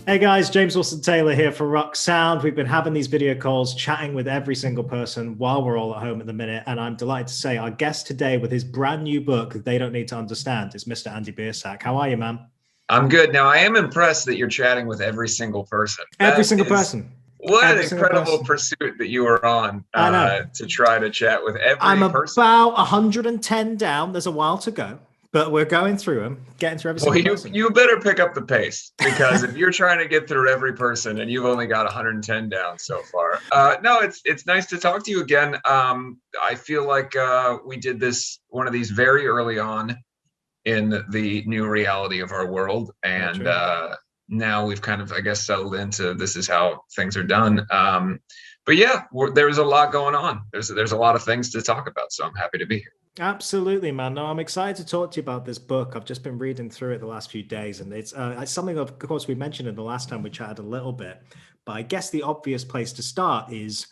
Hey guys, James Wilson Taylor here for Rock Sound. We've been having these video calls, chatting with every single person while we're all at home at the minute. And I'm delighted to say our guest today with his brand new book, They Don't Need to Understand, is Mr. Andy Biersack. How are you, man? I'm good. Now, I am impressed that you're chatting with every single person. Every That single is person. what an Every single incredible person. pursuit that you are on I know. to try to chat with I'm every person. about 110 down. There's a while to go, but we're going through them, getting through every Well, single you person. you better pick up the pace because if you're trying to get through every person and you've only got 110 down so far, no, it's nice to talk to you again. I feel like we did one of these very early on in the new reality of our world, Very and true. now we've kind of, I guess, settled into this is how things are done. But yeah, there's a lot going on. There's a lot of things to talk about, so I'm happy to be here. Absolutely, man. No, I'm excited to talk to you about this book. I've just been reading through it the last few days, and it's something, of course, we mentioned in the last time we chatted a little bit. But I guess the obvious place to start is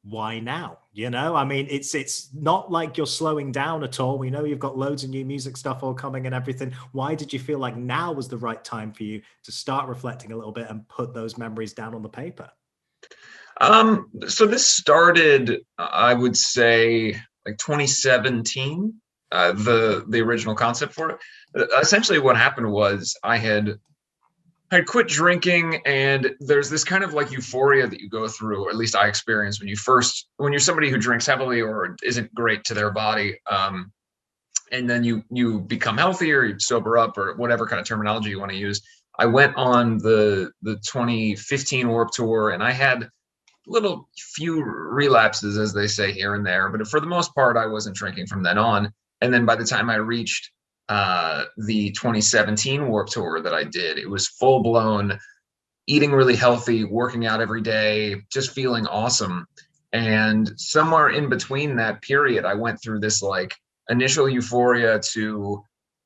why now? I mean, it's not like you're slowing down at all. We know you've got loads of new music stuff all coming and everything. Why did you feel like now was the right time for you to start reflecting a little bit and put those memories down on the paper? So this started, I would say, like 2017. The original concept for it. Essentially, what happened was I quit drinking, and there's this kind of like euphoria that you go through, or at least I experience when you're somebody who drinks heavily or isn't great to their body. And then you become healthier, you sober up, or whatever kind of terminology you want to use. I went on the 2015 Warp Tour, and I had little few relapses, as they say, here and there. But for the most part, I wasn't drinking from then on. And then by the time I reached the 2017 Warp Tour that I did, it was full blown eating really healthy, working out every day, just feeling awesome. And somewhere in between that period, I went through this like initial euphoria to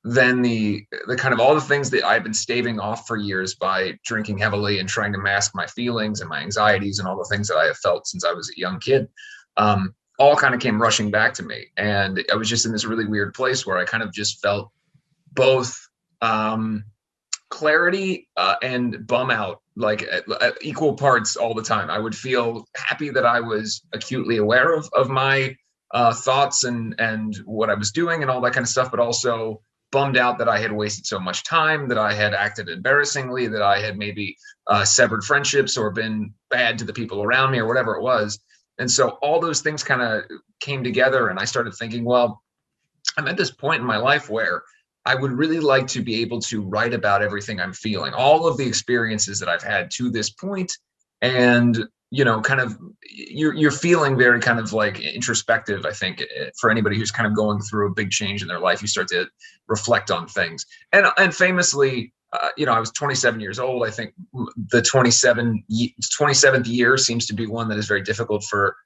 then the kind of all the things that I've been staving off for years by drinking heavily and trying to mask my feelings and my anxieties and all the things that I have felt since I was a young kid, all kind of came rushing back to me. And I was just in this really weird place where I kind of just felt both clarity and bum out, like at equal parts all the time. I would feel happy that I was acutely aware of my thoughts and what I was doing and all that kind of stuff, but also bummed out that I had wasted so much time, that I had acted embarrassingly, that I had maybe severed friendships or been bad to the people around me or whatever it was. And so all those things kind of came together, and I started thinking, well, I'm at this point in my life where I would really like to be able to write about everything I'm feeling, all of the experiences that I've had to this point. And, kind of you're feeling very kind of like introspective. I think for anybody who's kind of going through a big change in their life, you start to reflect on things. And famously, I was 27 years old. I think the 27th year seems to be one that is very difficult for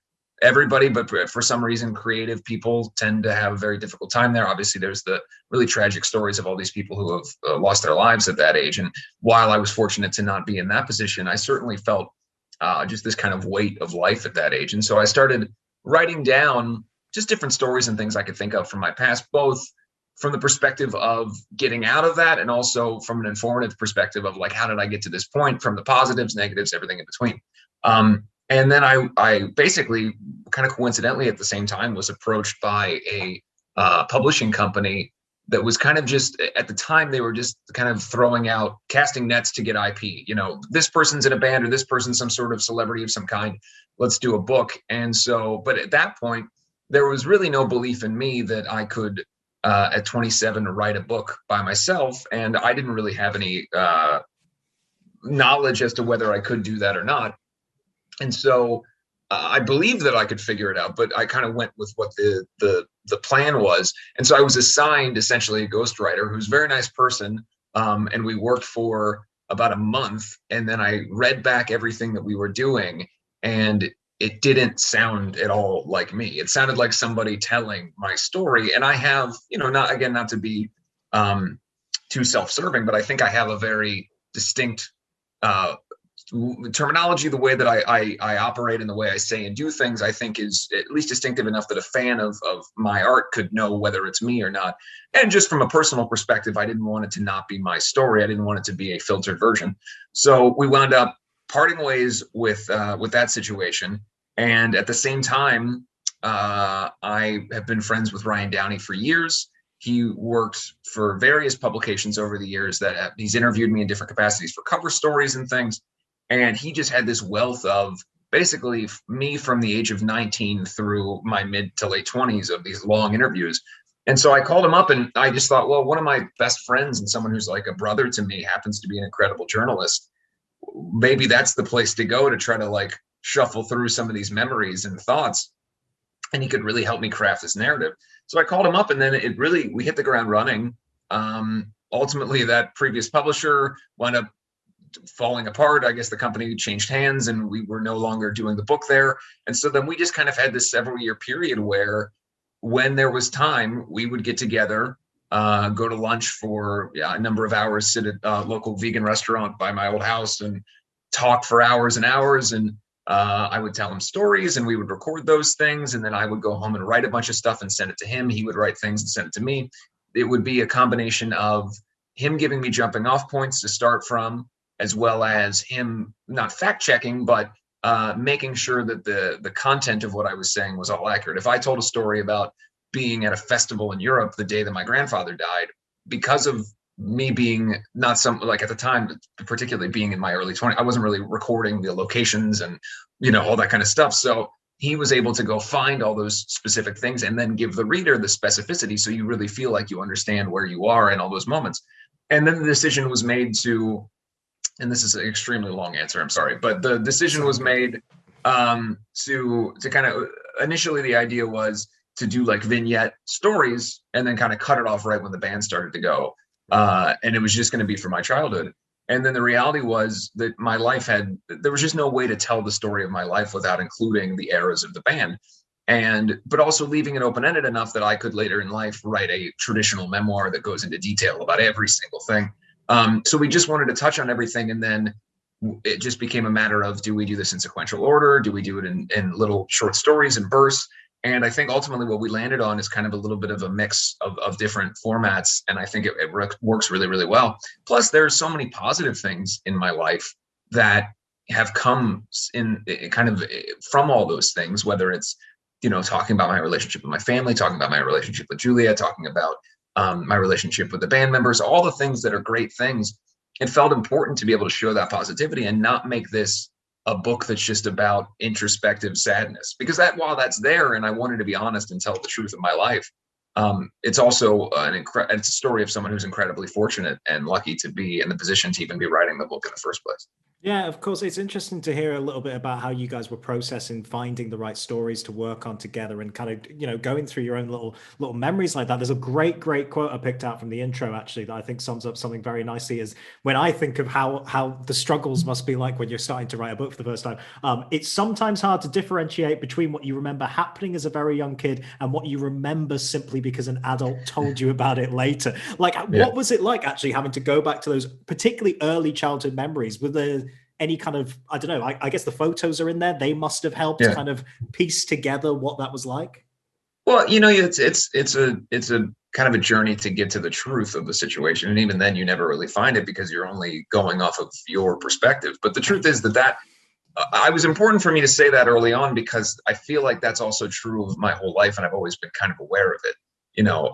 everybody, but for some reason, creative people tend to have a very difficult time there. Obviously, there's the really tragic stories of all these people who have lost their lives at that age. And while I was fortunate to not be in that position, I certainly felt just this kind of weight of life at that age. And so I started writing down just different stories and things I could think of from my past, both from the perspective of getting out of that and also from an informative perspective of like, how did I get to this point, from the positives, negatives, everything in between. And then I basically kind of coincidentally at the same time was approached by a publishing company that was kind of just, at the time, they were just kind of throwing out, casting nets to get IP. This person's in a band or this person's some sort of celebrity of some kind. Let's do a book. And so, but at that point, there was really no belief in me that I could, at 27, write a book by myself. And I didn't really have any knowledge as to whether I could do that or not. And so I believed that I could figure it out, but I kind of went with what the plan was. And so I was assigned essentially a ghostwriter who's a very nice person. And we worked for about a month. And then I read back everything that we were doing, and it didn't sound at all like me. It sounded like somebody telling my story. And I have, not to be too self-serving, but I think I have a very distinct terminology, the way that I operate and the way I say and do things, I think is at least distinctive enough that a fan of my art could know whether it's me or not. And just from a personal perspective, I didn't want it to not be my story. I didn't want it to be a filtered version. So we wound up parting ways with that situation. And at the same time, I have been friends with Ryan Downey for years. He worked for various publications over the years that he's interviewed me in different capacities for cover stories and things. And he just had this wealth of basically me from the age of 19 through my mid to late 20s of these long interviews. And so I called him up and I just thought, well, one of my best friends and someone who's like a brother to me happens to be an incredible journalist. Maybe that's the place to go to try to like shuffle through some of these memories and thoughts. And he could really help me craft this narrative. So I called him up and then we hit the ground running. Ultimately, that previous publisher wound up falling apart. I guess the company changed hands and we were no longer doing the book there. And so then we just kind of had this several year period where when there was time, we would get together, go to lunch for a number of hours, sit at a local vegan restaurant by my old house and talk for hours and hours. And I would tell him stories and we would record those things. And then I would go home and write a bunch of stuff and send it to him. He would write things and send it to me. It would be a combination of him giving me jumping off points to start from, as well as him not fact checking, but making sure that the content of what I was saying was all accurate. If I told a story about being at a festival in Europe the day that my grandfather died, because of me being not some, like at the time, particularly being in my early 20s, I wasn't really recording the locations and, all that kind of stuff. So he was able to go find all those specific things and then give the reader the specificity so you really feel like you understand where you are in all those moments. And then the decision was made to, and this is an extremely long answer, I'm sorry, but the decision was made to kind of, initially the idea was to do like vignette stories and then kind of cut it off right when the band started to go. And it was just going to be for my childhood. And then the reality was that my life there was just no way to tell the story of my life without including the eras of the band. But also leaving it open-ended enough that I could later in life write a traditional memoir that goes into detail about every single thing. So we just wanted to touch on everything. And then it just became a matter of, do we do this in sequential order? Do we do it in little short stories and bursts? And I think ultimately what we landed on is kind of a little bit of a mix of different formats. And I think it works really, really well. Plus, there's so many positive things in my life that have come in kind of from all those things, whether it's, talking about my relationship with my family, talking about my relationship with Julia, talking about my relationship with the band members, all the things that are great things. It felt important to be able to show that positivity and not make this a book that's just about introspective sadness, because while that's there and I wanted to be honest and tell the truth of my life, it's also it's a story of someone who's incredibly fortunate and lucky to be in the position to even be writing the book in the first place. Yeah, of course. It's interesting to hear a little bit about how you guys were processing, finding the right stories to work on together and kind of, going through your own little memories like that. There's a great quote I picked out from the intro, actually, that I think sums up something very nicely, is when I think of how the struggles must be like when you're starting to write a book for the first time. It's sometimes hard to differentiate between what you remember happening as a very young kid and what you remember simply because an adult told you about it later. Like, what was it like actually having to go back to those particularly early childhood memories? Were there any kind of, I don't know, I guess the photos are in there. They must have helped kind of piece together what that was like. Well, it's a kind of a journey to get to the truth of the situation. And even then you never really find it because you're only going off of your perspective. But the truth is that it was important for me to say that early on, because I feel like that's also true of my whole life. And I've always been kind of aware of it.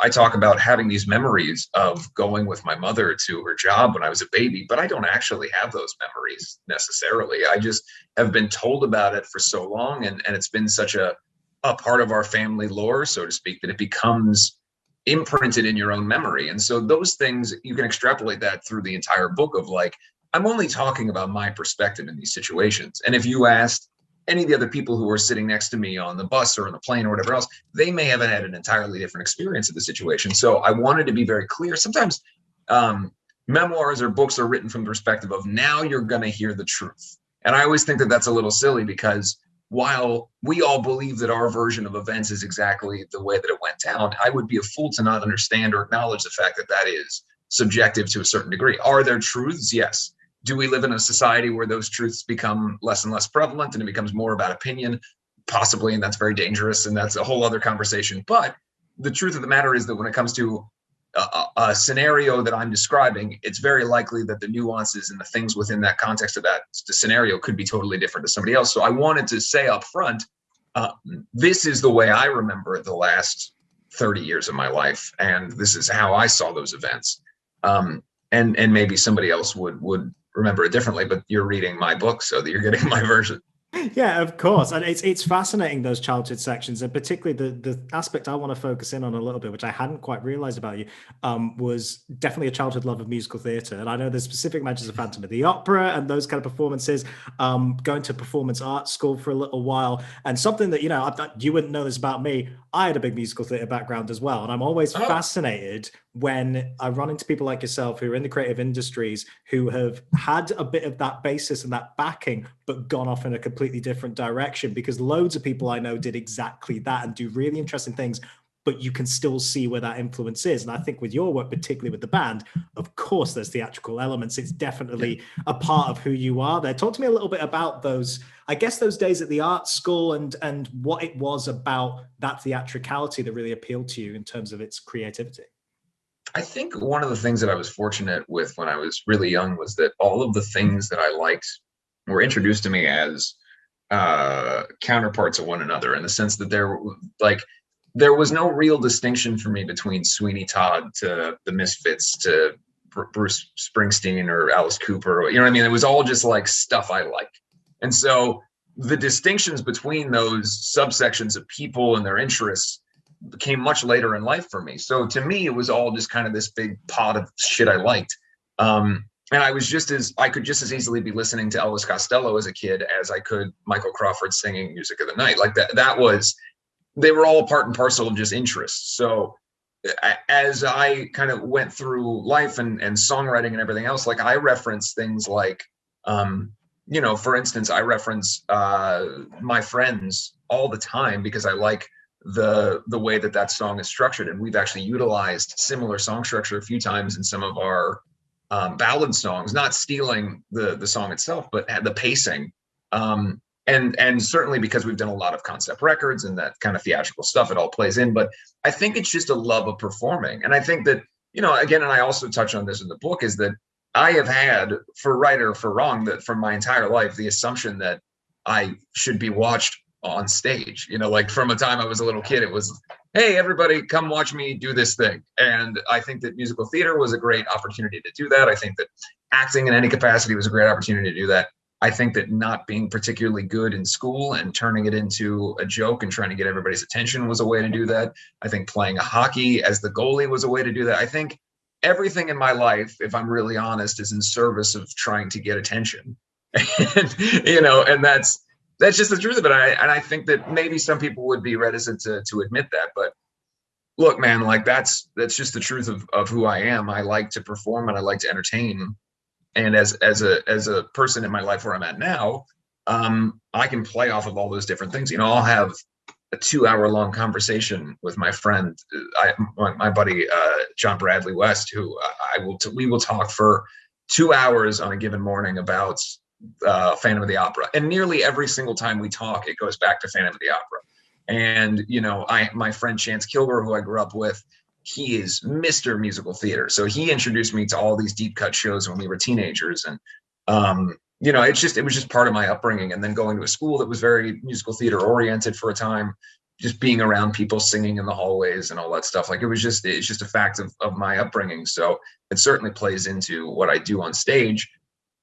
I talk about having these memories of going with my mother to her job when I was a baby, but I don't actually have those memories necessarily. I just have been told about it for so long. And it's been such a part of our family lore, so to speak, that it becomes imprinted in your own memory. And so those things, you can extrapolate that through the entire book of like, I'm only talking about my perspective in these situations. And if you asked any of the other people who were sitting next to me on the bus or on the plane or whatever else, they may have had an entirely different experience of the situation. So I wanted to be very clear. Sometimes memoirs or books are written from the perspective of, now you're going to hear the truth. And I always think that that's a little silly, because while we all believe that our version of events is exactly the way that it went down, I would be a fool to not understand or acknowledge the fact that that is subjective to a certain degree. Are there truths? Yes. Do we live in a society where those truths become less and less prevalent and it becomes more about opinion? Possibly, and that's very dangerous, and that's a whole other conversation. But the truth of the matter is that when it comes to a scenario that I'm describing, it's very likely that the nuances and the things within that context of that scenario could be totally different to somebody else. So I wanted to say up front, this is the way I remember the last 30 years of my life, and this is how I saw those events. And maybe somebody else would remember it differently, but you're reading my book, so that you're getting my version. Yeah, of course. And it's fascinating, those childhood sections, and particularly the aspect I want to focus in on a little bit, which I hadn't quite realized about you, was definitely a childhood love of musical theatre. And I know there's specific mentions of Phantom of the Opera and those kind of performances, going to performance art school for a little while. And something that, you wouldn't know this about me, I had a big musical theatre background as well. And I'm always fascinated when I run into people like yourself who are in the creative industries, who have had a bit of that basis and that backing, but gone off in a completely different direction, because loads of people I know did exactly that and do really interesting things, but you can still see where that influence is. And I think with your work, particularly with the band, of course, there's theatrical elements. It's definitely a part of who you are there. Talk to me a little bit about those, I guess, those days at the art school and what it was about that theatricality that really appealed to you in terms of its creativity. I think one of the things that I was fortunate with when I was really young was that all of the things that I liked were introduced to me as counterparts of one another, in the sense that there was no real distinction for me between Sweeney Todd to the Misfits to Bruce Springsteen or Alice Cooper. You know what I mean? It was all just like stuff I liked. And so the distinctions between those subsections of people and their interests came much later in life for me. So to me, it was all just kind of this big pot of shit I liked. And I could just as easily be listening to Elvis Costello as a kid as I could Michael Crawford singing Music of the Night. Like they were all part and parcel of just interests. So as I kind of went through life and songwriting and everything else, like I reference things like, for instance, I reference My Friends all the time because I like the way that song is structured. And we've actually utilized similar song structure a few times in some of our ballad songs, not stealing the song itself, but the pacing. And certainly because we've done a lot of concept records and that kind of theatrical stuff, it all plays in. But I think it's just a love of performing. And I think that, again, and I also touch on this in the book, is that I have had, for right or for wrong, that for my entire life, the assumption that I should be watched on stage. Like from a time I was a little kid, it was, hey, everybody come watch me do this thing. And I think that musical theater was a great opportunity to do that. I think that acting in any capacity was a great opportunity to do that. I think that not being particularly good in school and turning it into a joke and trying to get everybody's attention was a way to do that. I think playing a hockey as the goalie was a way to do that. I think everything in my life, if I'm really honest, is in service of trying to get attention. And that's just the truth of it. And I think that maybe some people would be reticent to admit that, but look, man, like that's just the truth of who I am. I like to perform and I like to entertain. And as a person in my life where I'm at now, I can play off of all those different things. I'll have a 2-hour-long conversation with my friend, my buddy John Bradley West, who we will talk for 2 hours on a given morning about Phantom of the Opera. And nearly every single time we talk, it goes back to Phantom of the Opera. And my friend Chance Kilgore, who I grew up with, he is Mr. Musical Theater. So he introduced me to all these deep cut shows when we were teenagers. And, it was just part of my upbringing. And then going to a school that was very musical theater oriented for a time, just being around people singing in the hallways and all that stuff. Like it's just a fact of my upbringing. So it certainly plays into what I do on stage.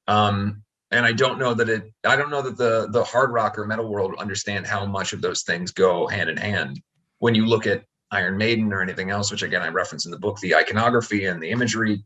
And I don't know that the hard rock or metal world understand how much of those things go hand in hand. When you look at Iron Maiden or anything else, which again I reference in the book, the iconography and the imagery,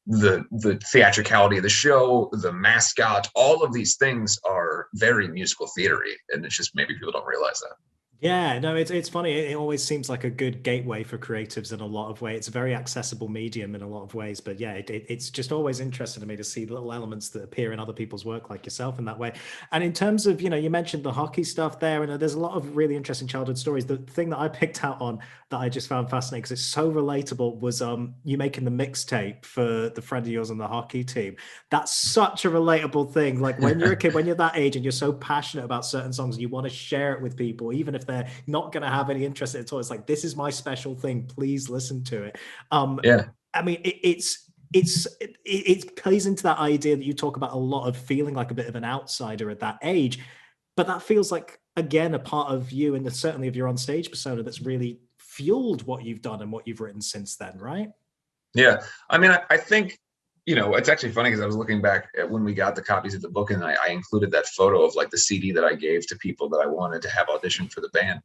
the theatricality of the show, the mascot, all of these things are very musical theatery, and it's just maybe people don't realize that. Yeah, no, it's funny. It always seems like a good gateway for creatives in a lot of ways. It's a very accessible medium in a lot of ways. But yeah, it's just always interesting to me to see little elements that appear in other people's work, like yourself, in that way. And in terms of, you mentioned the hockey stuff there, and there's a lot of really interesting childhood stories. The thing that I picked out on that I just found fascinating because it's so relatable was you making the mixtape for the friend of yours on the hockey team. That's such a relatable thing. Like when you're a kid, when you're that age and you're so passionate about certain songs and you want to share it with people, even if they're not going to have any interest in it at all, it's like, this is my special thing. Please listen to it. Yeah. I mean, it plays into that idea that you talk about a lot of feeling like a bit of an outsider at that age, but that feels like again a part of you and certainly of your on stage persona that's really fueled what you've done and what you've written since then, right? Yeah. I mean, I think, it's actually funny because I was looking back at when we got the copies of the book, and I included that photo of like the CD that I gave to people that I wanted to have audition for the band.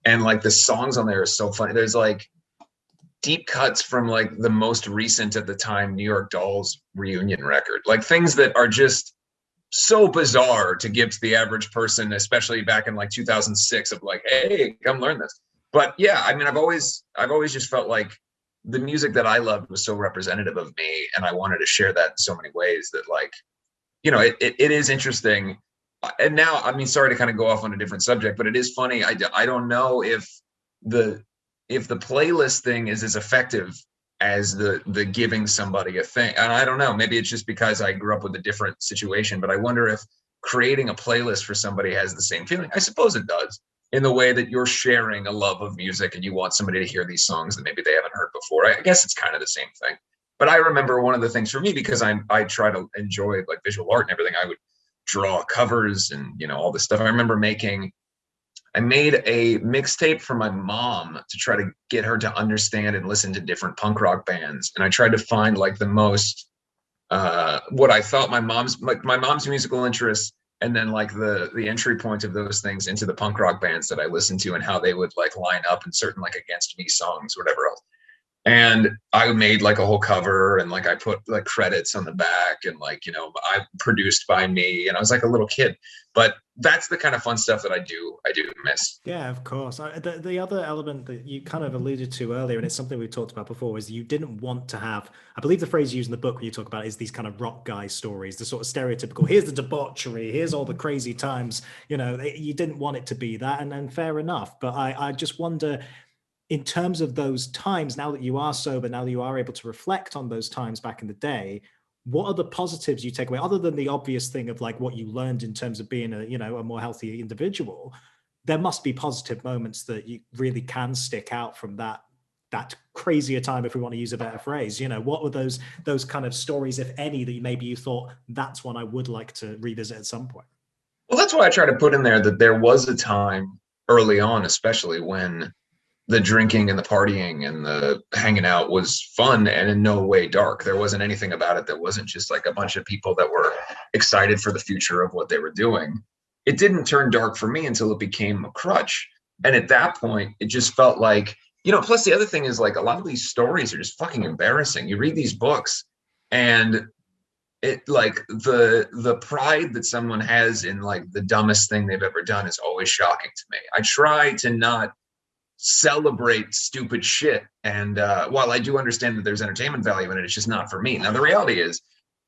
And like the songs on there are so funny. There's like deep cuts from like the most recent at the time New York Dolls reunion record, like things that are just so bizarre to give to the average person, especially back in like 2006, of like, hey, come learn this. But yeah, I mean, I've always just felt like the music that I loved was so representative of me, and I wanted to share that in so many ways that, like, it is interesting. And now, I mean, sorry to kind of go off on a different subject, but it is funny. I don't know the if the playlist thing is as effective as the giving somebody a thing. And I don't know, maybe it's just because I grew up with a different situation, but I wonder if creating a playlist for somebody has the same feeling. I suppose it does, in the way that you're sharing a love of music and you want somebody to hear these songs that maybe they haven't heard before. I guess it's kind of the same thing. But I remember one of the things for me, because I try to enjoy like visual art and everything, I would draw covers and all this stuff. I made a mixtape for my mom to try to get her to understand and listen to different punk rock bands. And I tried to find like the most what I thought my mom's musical interests, and then like the entry point of those things into the punk rock bands that I listened to, and how they would like line up in certain like Against Me songs, whatever else. And I made like a whole cover, and like I put like credits on the back, and like, I produced by me, and I was like a little kid. But that's the kind of fun stuff that I do miss. Yeah, of course. The other element that you kind of alluded to earlier, and it's something we've talked about before, is you didn't want to have, I believe the phrase used in the book when you talk about it is these kind of rock guy stories, the sort of stereotypical, here's the debauchery, here's all the crazy times, you didn't want it to be that, and fair enough. But I just wonder, in terms of those times, now that you are sober, now that you are able to reflect on those times back in the day, what are the positives you take away other than the obvious thing of like what you learned in terms of being a more healthy individual? There must be positive moments that you really can stick out from that crazier time, if we want to use a better phrase. What were those kind of stories, if any, that maybe you thought, that's one I would like to revisit at some point? Well, that's why I try to put in there that there was a time early on, especially, when the drinking and the partying and the hanging out was fun and in no way dark. There wasn't anything about it that wasn't just like a bunch of people that were excited for the future of what they were doing. It didn't turn dark for me until it became a crutch. And at that point, it just felt like, plus the other thing is, like, a lot of these stories are just fucking embarrassing. You read these books, and it, like, the pride that someone has in like the dumbest thing they've ever done is always shocking to me. I try to not celebrate stupid shit, and while I do understand that there's entertainment value in it, it's just not for me. Now the reality is,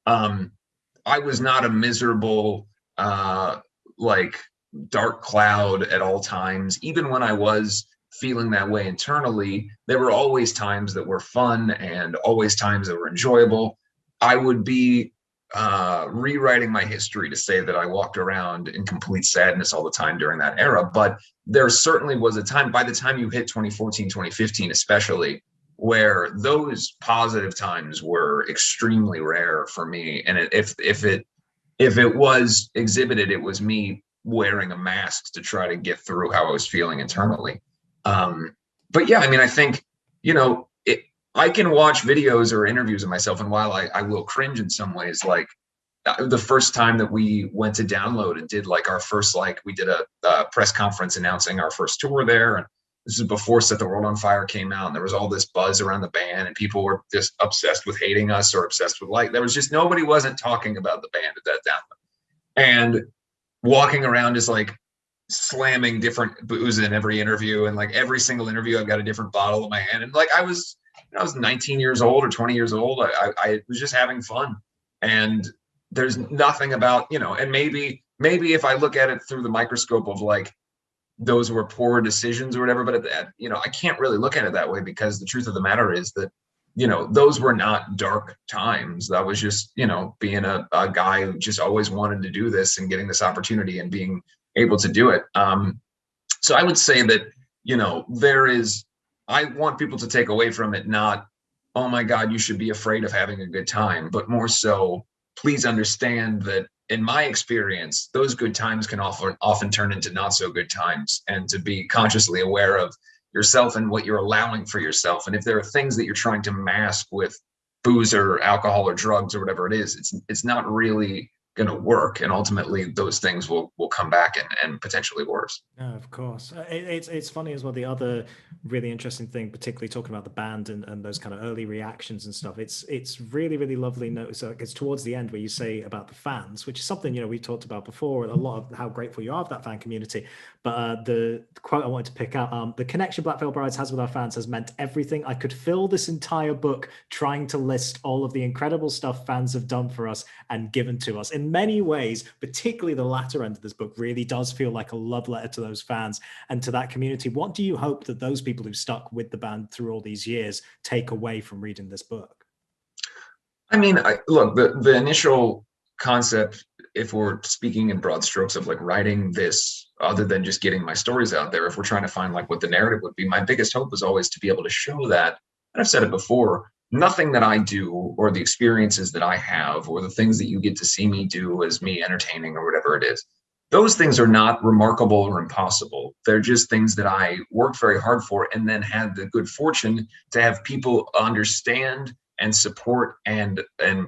I was not a miserable like dark cloud at all times. Even when I was feeling that way internally, there were always times that were fun and always times that were enjoyable. I would be rewriting my history to say that I walked around in complete sadness all the time during that era. But there certainly was a time, by the time you hit 2014, 2015, especially, where those positive times were extremely rare for me. And if it was exhibited, it was me wearing a mask to try to get through how I was feeling internally. But yeah, I mean, I think, I can watch videos or interviews of myself, and while I will cringe in some ways, like the first time that we went to Download and did like our first, like, we did a press conference announcing our first tour there. And this is before Set the World on Fire came out, and there was all this buzz around the band, and people were just obsessed with hating us or obsessed with, like, there was just, nobody wasn't talking about the band at that Download. And walking around is like slamming different booze in every interview, and like every single interview I've got a different bottle in my hand, and like I was 19 years old or 20 years old. I was just having fun, and there's nothing about, and maybe if I look at it through the microscope of like those were poor decisions or whatever, but I can't really look at it that way, because the truth of the matter is that those were not dark times. That was just, being a guy who just always wanted to do this and getting this opportunity and being able to do it. So I would say that, I want people to take away from it, not, oh my God, you should be afraid of having a good time, but more so, please understand that in my experience, those good times can often turn into not so good times, and to be consciously aware of yourself and what you're allowing for yourself. And if there are things that you're trying to mask with booze or alcohol or drugs or whatever it is, it's not really going to work. And ultimately those things will come back and potentially worse. No, of course. It's funny as well. The other really interesting thing, particularly talking about the band and those kind of early reactions and stuff, it's really, really lovely notice. So it's towards the end where you say about the fans, which is something, we talked about before, a lot of how grateful you are of that fan community. But the quote I wanted to pick out, the connection Black Veil Brides has with our fans has meant everything. I could fill this entire book trying to list all of the incredible stuff fans have done for us and given to us. In many ways, particularly the latter end of this book, really does feel like a love letter to those fans and to that community. What do you hope that those people who stuck with the band through all these years take away from reading this book? I mean, look, the initial concept, if we're speaking in broad strokes of like writing this, other than just getting my stories out there, if we're trying to find like what the narrative would be, my biggest hope is always to be able to show that, and I've said it before, nothing that I do or the experiences that I have or the things that you get to see me do as me entertaining or whatever it is, those things are not remarkable or impossible. They're just things that I worked very hard for, and then had the good fortune to have people understand and support and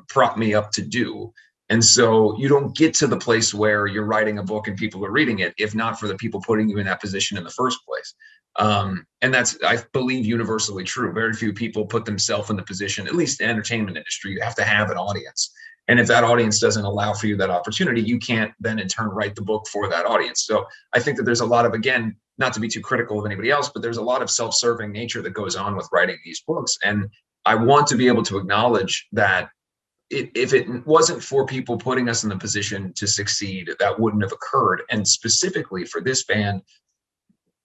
prop me up to do. And so you don't get to the place where you're writing a book and people are reading it if not for the people putting you in that position in the first place. And that's, I believe, universally true. Very few people put themselves in the position, at least in the entertainment industry, you have to have an audience. And if that audience doesn't allow for you that opportunity, you can't then in turn write the book for that audience. So I think that there's a lot of, again, not to be too critical of anybody else, but there's a lot of self-serving nature that goes on with writing these books. And I want to be able to acknowledge that if it wasn't for people putting us in the position to succeed, that wouldn't have occurred. And specifically for this band,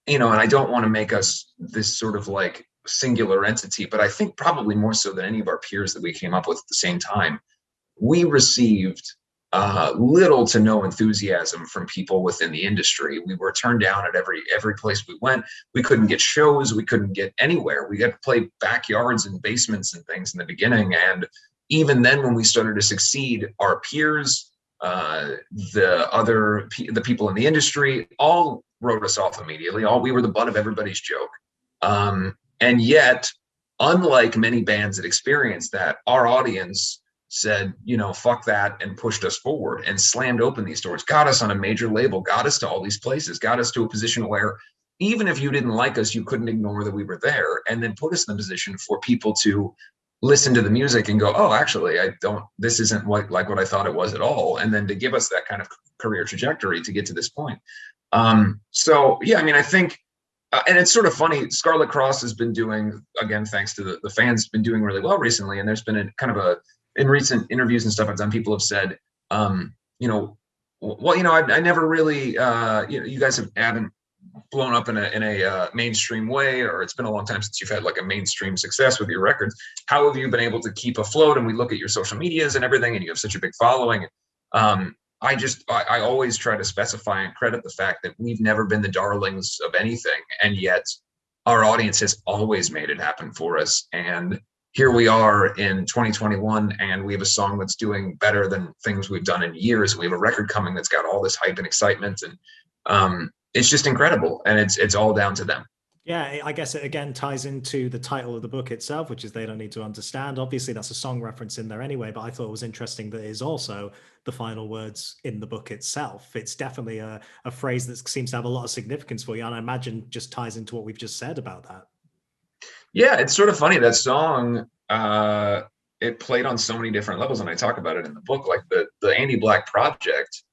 and I don't want to make us this sort of like singular entity, but I think probably more so than any of our peers that we came up with at the same time, we received little to no enthusiasm from people within the industry. We were turned down at every place we went. We couldn't get shows. We couldn't get anywhere. We had to play backyards and basements and things in the beginning. And even then, when we started to succeed, our peers, the people in the industry, all wrote us off immediately. We were the butt of everybody's joke. And yet, unlike many bands that experienced that, our audience said, fuck that, and pushed us forward and slammed open these doors, got us on a major label, got us to all these places, got us to a position where even if you didn't like us, you couldn't ignore that we were there, and then put us in a position for people to listen to the music and go, oh, actually, this isn't like what I thought it was at all. And then to give us that kind of career trajectory to get to this point. So yeah, I mean, I think, and it's sort of funny, Scarlet Cross has been doing, again, thanks to the fans, been doing really well recently. And there's been in recent interviews and stuff I've done, people have said, I never really, you guys haven't blown up in a mainstream way, or it's been a long time since you've had like a mainstream success with your records. How have you been able to keep afloat? And we look at your social medias and everything, and you have such a big following. I always try to specify and credit the fact that we've never been the darlings of anything, and yet our audience has always made it happen for us. And here we are in 2021, and we have a song that's doing better than things we've done in years. We have a record coming that's got all this hype and excitement, and it's just incredible. And it's all down to them. Yeah, I guess it again ties into the title of the book itself, which is They Don't Need to Understand. Obviously, that's a song reference in there anyway, but I thought it was interesting that it is also the final words in the book itself. It's definitely a phrase that seems to have a lot of significance for you, and I imagine just ties into what we've just said about that. Yeah, it's sort of funny. That song, it played on so many different levels, and I talk about it in the book. Like the Andy Black project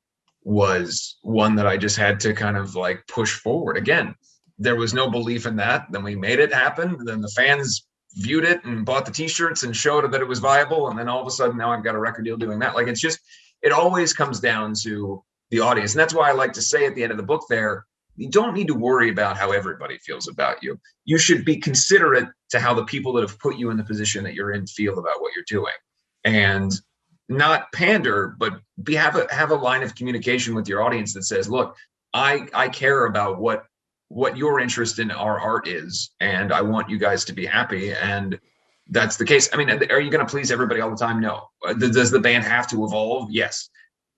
was one that I just had to kind of like push forward. Again, there was no belief in that. Then we made it happen. Then the fans viewed it and bought the t-shirts and showed that it was viable. And then all of a sudden now I've got a record deal doing that. Like, it's just, it always comes down to the audience. And that's why I like to say at the end of the book there, you don't need to worry about how everybody feels about you. You should be considerate to how the people that have put you in the position that you're in feel about what you're doing, and not pander, but have a line of communication with your audience that says, look, I care about what your interest in our art is, and I want you guys to be happy. And that's the case. I mean, are you going to please everybody all the time? No. Does the band have to evolve? Yes.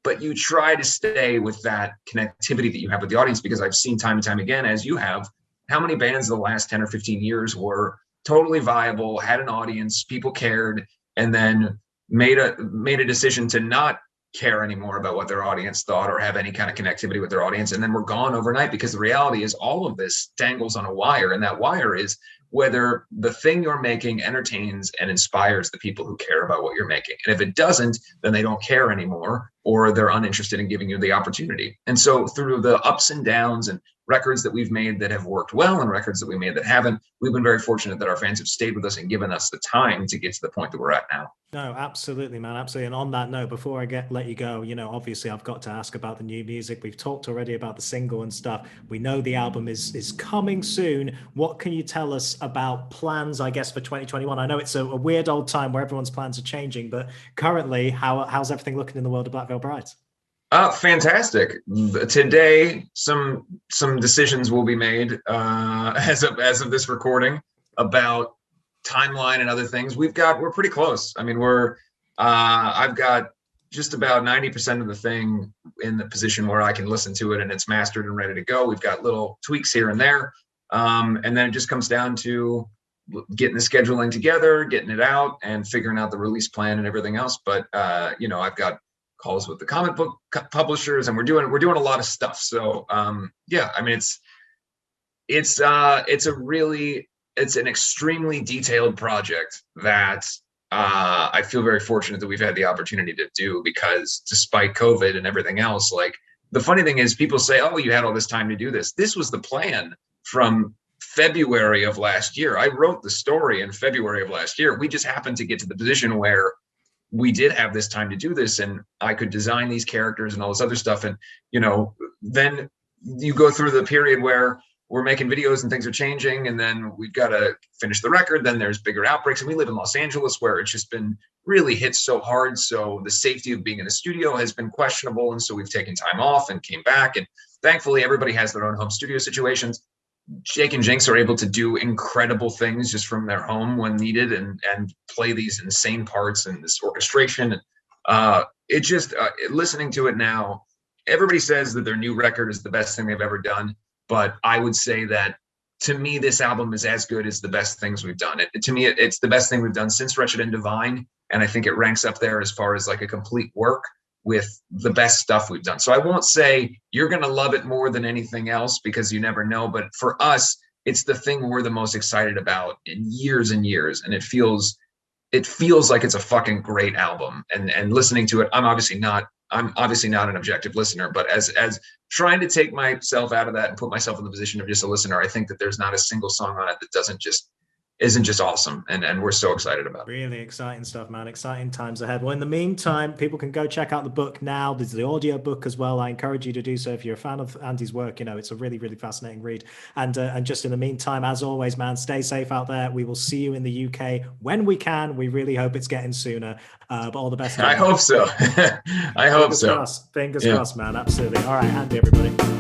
But you try to stay with that connectivity that you have with the audience, because I've seen time and time again, as you have, how many bands in the last 10 or 15 years were totally viable, had an audience, people cared, and then made a decision to not care anymore about what their audience thought or have any kind of connectivity with their audience, and then we're gone overnight. Because the reality is all of this dangles on a wire, and that wire is whether the thing you're making entertains and inspires the people who care about what you're making. And if it doesn't, then they don't care anymore, or they're uninterested in giving you the opportunity. And so through the ups and downs and records that we've made that have worked well and records that we made that haven't, we've been very fortunate that our fans have stayed with us and given us the time to get to the point that we're at now. No, absolutely, man. Absolutely. And on that note, before I let you go, obviously I've got to ask about the new music. We've talked already about the single and stuff. We know the album is coming soon. What can you tell us about plans, I guess, for 2021? I know it's a weird old time where everyone's plans are changing, but currently, how's everything looking in the world of Black Veil Brides? Fantastic. Today, some decisions will be made as of this recording about timeline and other things. We're pretty close. I mean, I've got just about 90% of the thing in the position where I can listen to it and it's mastered and ready to go. We've got little tweaks here and there. And then it just comes down to getting the scheduling together, getting it out, and figuring out the release plan and everything else. But I've got calls with the comic book publishers, and we're doing a lot of stuff. So yeah, I mean, it's an extremely detailed project that I feel very fortunate that we've had the opportunity to do, because despite COVID and everything else, like, the funny thing is people say, oh, you had all this time to do this. This was the plan from February of last year. I wrote the story in February of last year. We just happened to get to the position where we did have this time to do this, and I could design these characters and all this other stuff. And, then you go through the period where we're making videos and things are changing, and then we've got to finish the record. Then there's bigger outbreaks, and we live in Los Angeles, where it's just been really hit so hard. So the safety of being in the studio has been questionable. And so we've taken time off and came back. And thankfully, everybody has their own home studio situations. Jake and Jinx are able to do incredible things just from their home when needed, and play these insane parts and this orchestration. It just, listening to it now, everybody says that their new record is the best thing they've ever done. But I would say that, to me, this album is as good as the best things we've done. To me, it's the best thing we've done since Wretched and Divine. And I think it ranks up there as far as like a complete work with the best stuff we've done. So I won't say you're going to love it more than anything else, because you never know. But for us, it's the thing we're the most excited about in years and years. And it feels like it's a fucking great album. And listening to it, I'm obviously not an objective listener, but as trying to take myself out of that and put myself in the position of just a listener, I think that there's not a single song on it that isn't just awesome. And we're so excited about it. Really exciting stuff, man. Exciting times ahead. Well, in the meantime, people can go check out the book now. There's the audio book as well. I encourage you to do so if you're a fan of Andy's work. It's a really, really fascinating read. And just in the meantime, as always, man, stay safe out there. We will see you in the UK when we can. We really hope it's getting sooner. But all the best. I hope so. I hope so. Fingers crossed, man. Absolutely. All right, Andy, everybody.